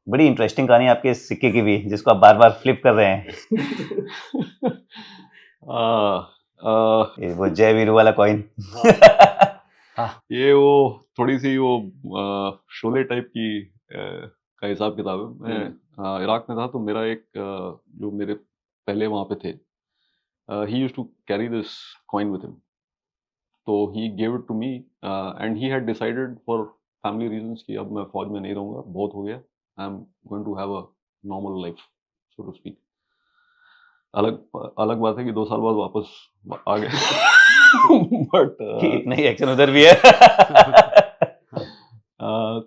बड़ी इंटरेस्टिंग कहानी आपके इस सिक्के की भी, जिसको आप बार बार फ्लिप कर रहे हैं। ये वो जय वीरू वाला कॉइन। ये वो थोड़ी सी वो शोले टाइप की का हिसाब किताब है। मैं इराक में था, तो मेरा एक जो मेरे पहले वहाँ पे थे, he used to carry this coin with him, तो he gave it to me and he had decided for family reasons कि अब मैं फौज में नहीं रहूँगा, बहुत हो गया, I am going to have a normal life, so to speak. अलग अलग बात है कि 2 साल बाद वापस आ गए बट इतना ही एक्शन उधर भी है।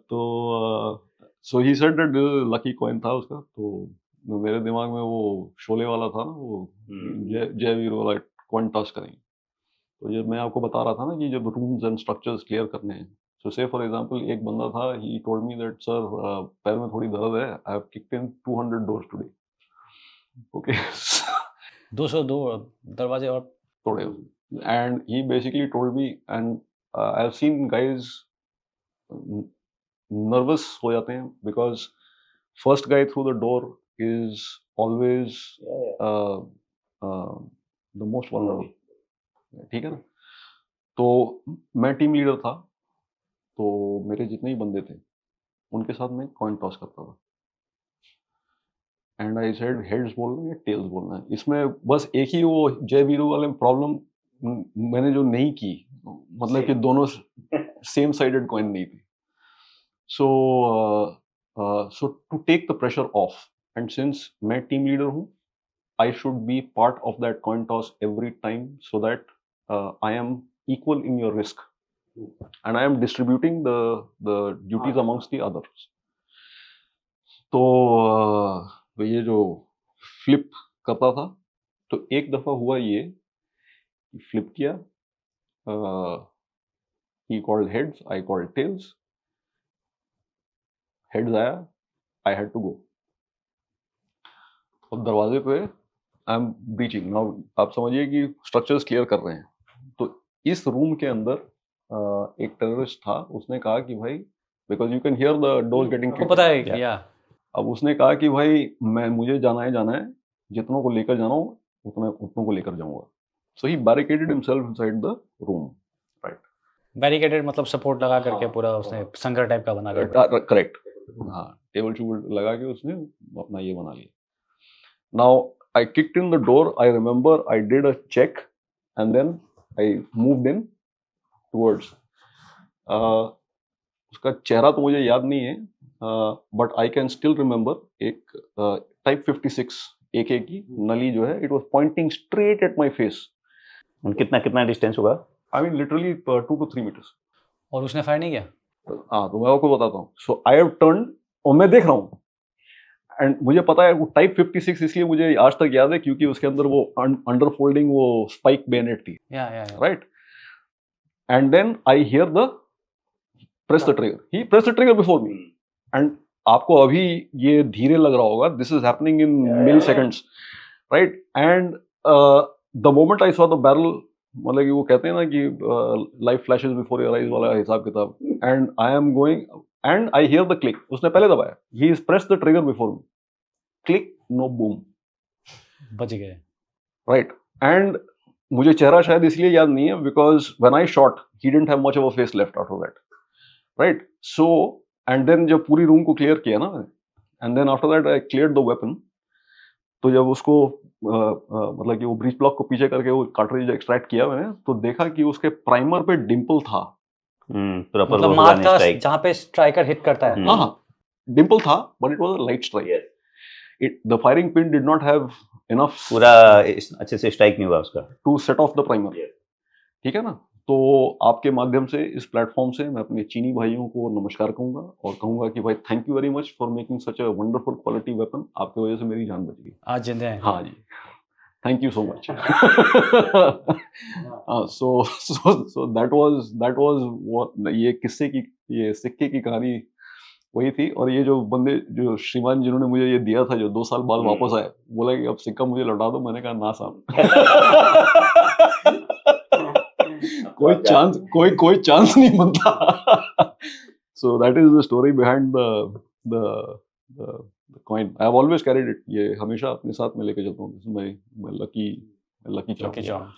तो so he said that lucky coin था उसका, तो मेरे दिमाग में वो शोले वाला था ना, वो जय वीर वाला कॉइन टॉस करेंगे। तो जब मैं आपको बता रहा था ना कि जब रूम्स एंड स्ट्रक्चर्स क्लियर करने हैं, सो से फॉर एग्जांपल एक बंदा था, he told me that sir पैर में थोड़ी दर्द है, I have kicked in 200 doors today. Okay 202 दरवाजे और तोड़े, and he basically told me, and I have seen guys nervous हो जाते हैं because first guy through the door is always the most vulnerable, ठीक है ना। तो मैं टीम लीडर था, तो मेरे जितने ही बंदे थे उनके साथ मैं कॉइन टॉस करता था, एंड आई सेड हेड्स बोलना है या टेल्स बोलना है। इसमें बस एक ही वो जय वीरू वाले प्रॉब्लम मैंने जो नहीं की, मतलब कि दोनों सेम साइडेड कॉइन नहीं थी। So to take the pressure off, and since मैं टीम लीडर हूँ, I should be part of that coin toss every time, so that I am equal in your risk, and I am distributing the duties amongst the others. तो ये जो flip करता था, तो एक दफा हुआ ये फ्लिप किया, he called heads, I called tails, heads आया, आई हैड टू गो। अब दरवाजे पे आई एम ब्रीचिंग नाउ, आप समझिए कि स्ट्रक्चर्स क्लियर कर रहे हैं, तो इस रूम के अंदर एक टेररिस्ट था, उसने कहा कि भाई, because you can hear the doors getting, पता है क्या? अब उसने कहा कि भाई मुझे जाना है, जितनों को लेकर जाना हो उतनों को लेकर जाऊंगा। So he barricaded himself inside the room, right. Barricaded मतलब सपोर्ट लगा करके पूरा उसने संगर टाइप का बना कर, करेक्ट, हाँ, टेबल टूबल लगा के उसने अपना ये बना लिया। Now I kicked in the door. I remember I did a check, and then I moved in towards. उसका चेहरा तो मुझे याद नहीं है, but I can still remember एक Type 56 AK की नली जो है, it was pointing straight at my face. कितना डिस्टेंस होगा? I mean literally 2 to 3 meters. और उसने फायर नहीं किया? हाँ, तो मैं आपको बताता हूँ। So I have turned, और मैं देख रहा हूँ, एंड मुझे पता है वो टाइप 56 इसलिए मुझे आज तक याद है क्योंकि उसके अंदर वो अंडर फोल्डिंग वो स्पाइक बेनेट थी, right. And then I hear the press the trigger, he press the trigger before me, and आपको अभी ये धीरे लग रहा होगा, this is happening in milliseconds, right. And the moment I saw the barrel, मतलब कि वो कहते हैं ना कि life flashes before your eyes वाला हिसाब किताब, and I am going and I hear the click, उसने पहले दबाया, he is press the trigger before me, click, no boom, बच गए, राइट। एंड मुझे चेहरा शायद इसलिए याद नहीं है because when I shot he didn't have much of a face left after that, right. So and then जब पूरी रूम को क्लियर किया ना, and then after that I cleared the weapon, तो जब उसको मतलब कि वो ब्रीच ब्लॉक को पीछे करके वो कार्ट्रिज एक्सट्रैक्ट किया मैंने, तो देखा कि उसके प्राइमर पे डिंपल था, मतलब मार्क था जहाँ पे स्ट्राइकर हिट करता है, हाँ, डिंपल था, but it was a light strike, the firing pin did not have enough, पूरा अच्छे से स्ट्राइक नहीं हुआ उसका, to set off the primer, ठीक है ना। तो आपके माध्यम से, इस प्लेटफॉर्म से मैं अपने चीनी भाइयों को नमस्कार कहूंगा और कहूंगा कि भाई thank you very much for making such a wonderful quality weapon, आपकी वजह से मेरी जान बच गई, आज जिंदे हैं। हाँ जी, thank you so much. So that was ये किस्से की, ये सिक्के की कहानी वही थी। और ये जो बंदे, जो श्रीमान जिन्होंने मुझे ये दिया था, जो 2 साल बाद वापस आए, बोला कि अब सिक्का मुझे लौटा दो, मैंने कहा ना साहब, कोई चांस नहीं बनता। So that is the story behind the the coin I have always carried it, ये हमेशा अपने साथ में लेके चलता हूँ, this is my lucky lucky charm. Charm